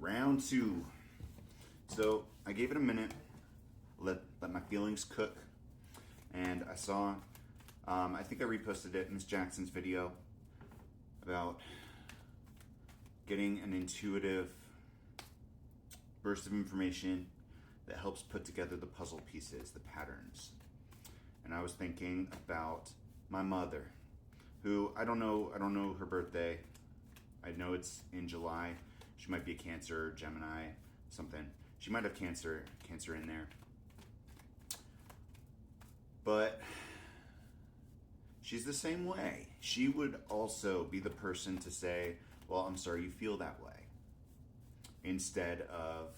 Round two. So I gave it a minute, let my feelings cook, and I saw, I think I reposted it, Miss Jackson's video about getting an intuitive burst of information that helps put together the puzzle pieces, the patterns. And I was thinking about my mother, who I don't know her birthday. I know it's in July. She might be a Cancer, Gemini, something. She might have Cancer in there. But she's the same way. She would also be the person to say, well, I'm sorry you feel that way. Instead of,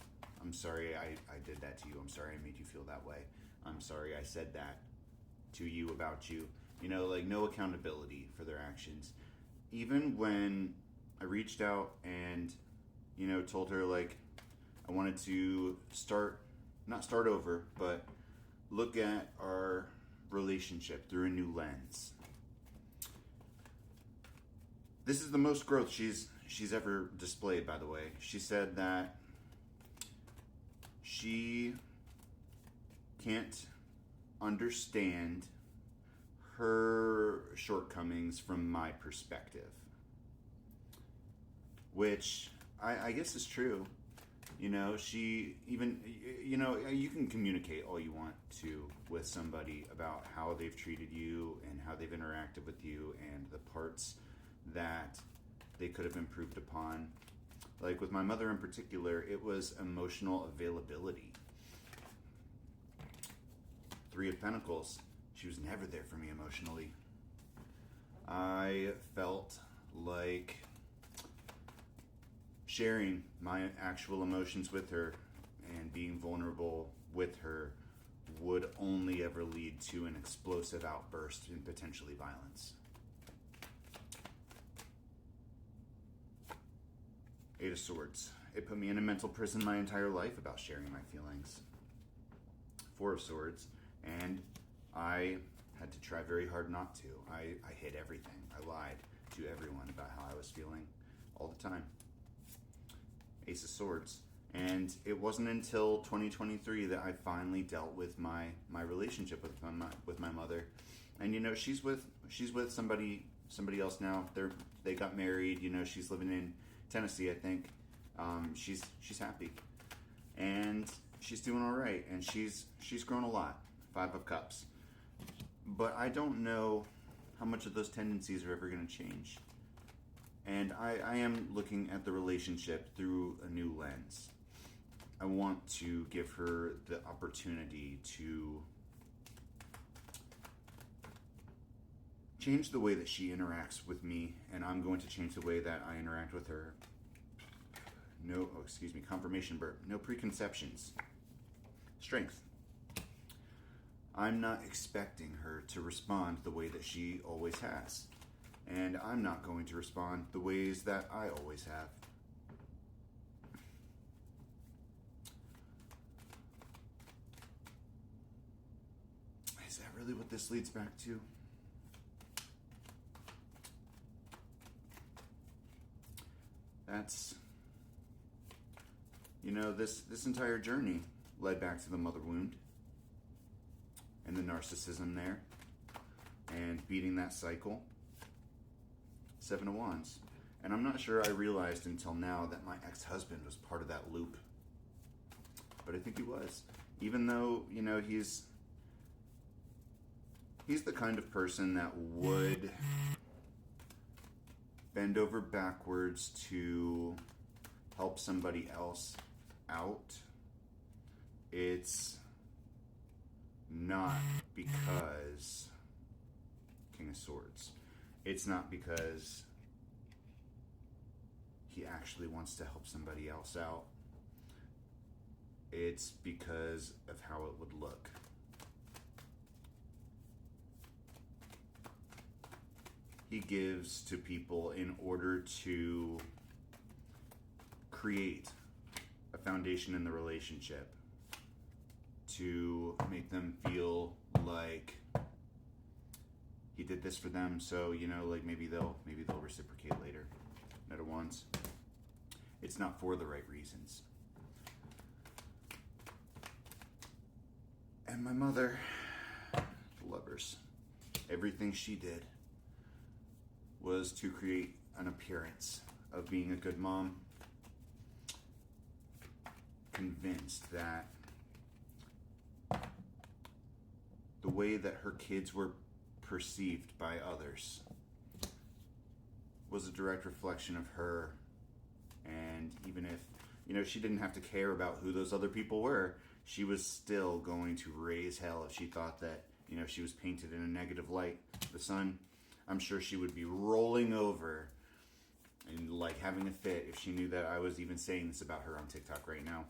I'm sorry I did that to you. I'm sorry I made you feel that way. I'm sorry I said that to you about you. You know, like no accountability for their actions. Even when I reached out and, you know, told her like I wanted to not start over, but look at our relationship through a new lens. This is the most growth she's ever displayed, by the way. She said that she can't understand her shortcomings from my perspective, which I guess is true. You know, she even, you know, you can communicate all you want to with somebody about how they've treated you and how they've interacted with you and the parts that they could have improved upon. Like with my mother in particular, it was emotional availability. Three of Pentacles, she was never there for me emotionally. I felt like sharing my actual emotions with her and being vulnerable with her would only ever lead to an explosive outburst and potentially violence. Eight of Swords. It put me in a mental prison my entire life about sharing my feelings. Four of Swords. And I had to try very hard not to. I hid everything. I lied to everyone about how I was feeling all the time. Ace of Swords. And it wasn't until 2023 that I finally dealt with my relationship with my mother. And you know, she's with somebody else now. They got married. You know, she's living in Tennessee, I think. She's happy, and she's doing all right, and she's grown a lot. Five of Cups. But I don't know how much of those tendencies are ever going to change. And I am looking at the relationship through a new lens. I want to give her the opportunity to change the way that she interacts with me, and I'm going to change the way that I interact with her. Confirmation burp. No preconceptions. Strength. I'm not expecting her to respond the way that she always has. And I'm not going to respond the ways that I always have. Is that really what this leads back to? That's, you know, this entire journey led back to the mother wound and the narcissism there and beating that cycle. Seven of Wands. And I'm not sure I realized until now that my ex-husband was part of that loop. But I think he was. Even though, you know, he's the kind of person that would bend over backwards to help somebody else out. It's not because King of Swords. It's not because he actually wants to help somebody else out. It's because of how it would look. He gives to people in order to create a foundation in the relationship, to make them feel like he did this for them, so, you know, like maybe they'll reciprocate later. Knight of Wands. it's not for the right reasons. And my mother, the Lovers, everything she did was to create an appearance of being a good mom, convinced that the way that her kids were perceived by others was a direct reflection of her. And even if, she didn't have to care about who those other people were, she was still going to raise hell if she thought that, she was painted in a negative light. The son, I'm sure she would be rolling over and like having a fit if she knew that I was even saying this about her on TikTok right now.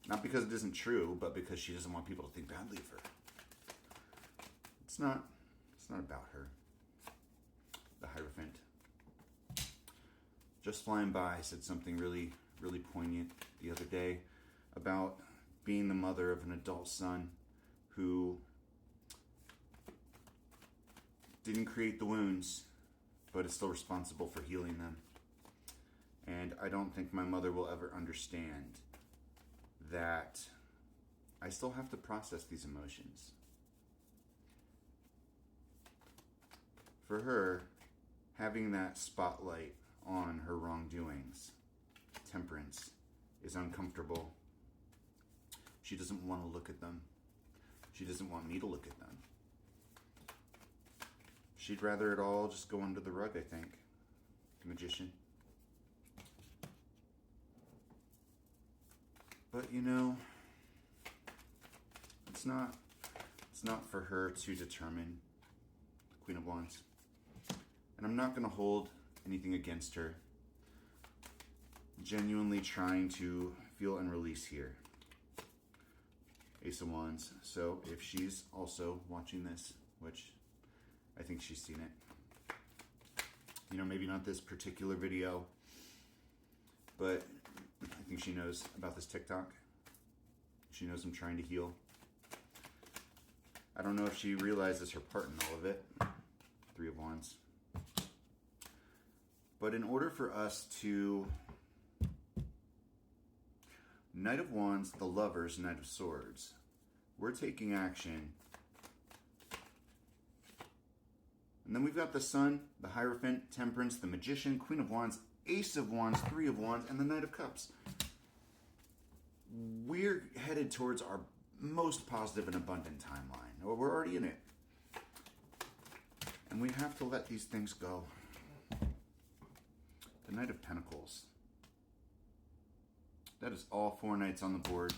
Not because it isn't true, but because she doesn't want people to think badly of her. It's not about her. The Hierophant, just flying by, said something really, really poignant the other day about being the mother of an adult son who didn't create the wounds, but is still responsible for healing them. And I don't think my mother will ever understand that I still have to process these emotions. For her, having that spotlight on her wrongdoings, Temperance, is uncomfortable. She doesn't want to look at them. She doesn't want me to look at them. She'd rather it all just go under the rug, I think. Magician. But it's not for her to determine the Queen of Wands. And I'm not going to hold anything against her. Genuinely trying to feel and release here. Ace of Wands. So if she's also watching this, which I think she's seen it. Maybe not this particular video, but I think she knows about this TikTok. She knows I'm trying to heal. I don't know if she realizes her part in all of it. Three of Wands. But in order for us to... Knight of Wands, the Lovers, Knight of Swords. We're taking action. And then we've got the Sun, the Hierophant, Temperance, the Magician, Queen of Wands, Ace of Wands, Three of Wands, and the Knight of Cups. We're headed towards our most positive and abundant timeline. Or we're already in it. And we have to let these things go. The Knight of Pentacles. That is all 4 knights on the board.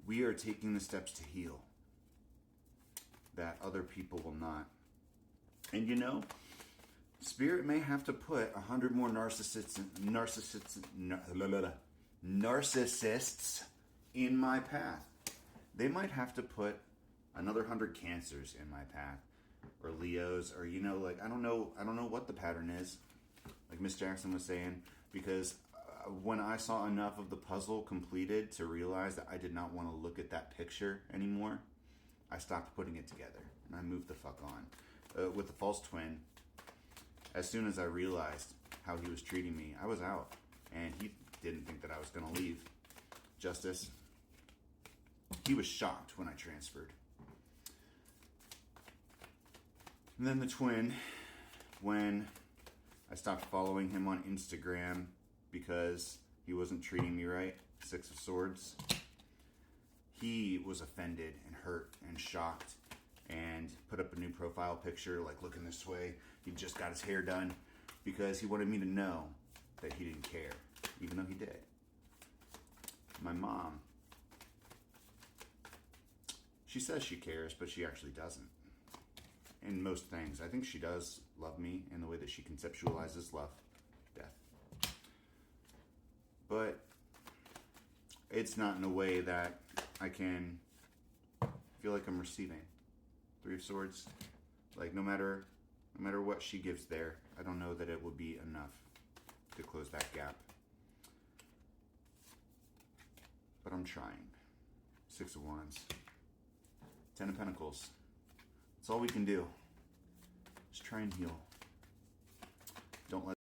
We are taking the steps to heal that other people will not. And Spirit may have to put 100 more narcissists in my path. They might have to put another 100 Cancers in my path, or Leos, or I don't know what the pattern is. Like Miss Jackson was saying, because when I saw enough of the puzzle completed to realize that I did not want to look at that picture anymore, I stopped putting it together and I moved the fuck on. With the false twin, as soon as I realized how he was treating me, I was out, and he didn't think that I was going to leave. Justice, he was shocked when I transferred. And then the twin, when I stopped following him on Instagram because he wasn't treating me right, Six of Swords, he was offended and hurt and shocked and put up a new profile picture, like looking this way. He just got his hair done because he wanted me to know that he didn't care, even though he did. My mom, she says she cares, but she actually doesn't. In most things. I think she does love me in the way that she conceptualizes love, death. But it's not in a way that I can feel like I'm receiving. Three of Swords, like no matter what she gives there, I don't know that it will be enough to close that gap. But I'm trying. Six of Wands. Ten of Pentacles. That's all we can do. Just try and heal. Don't let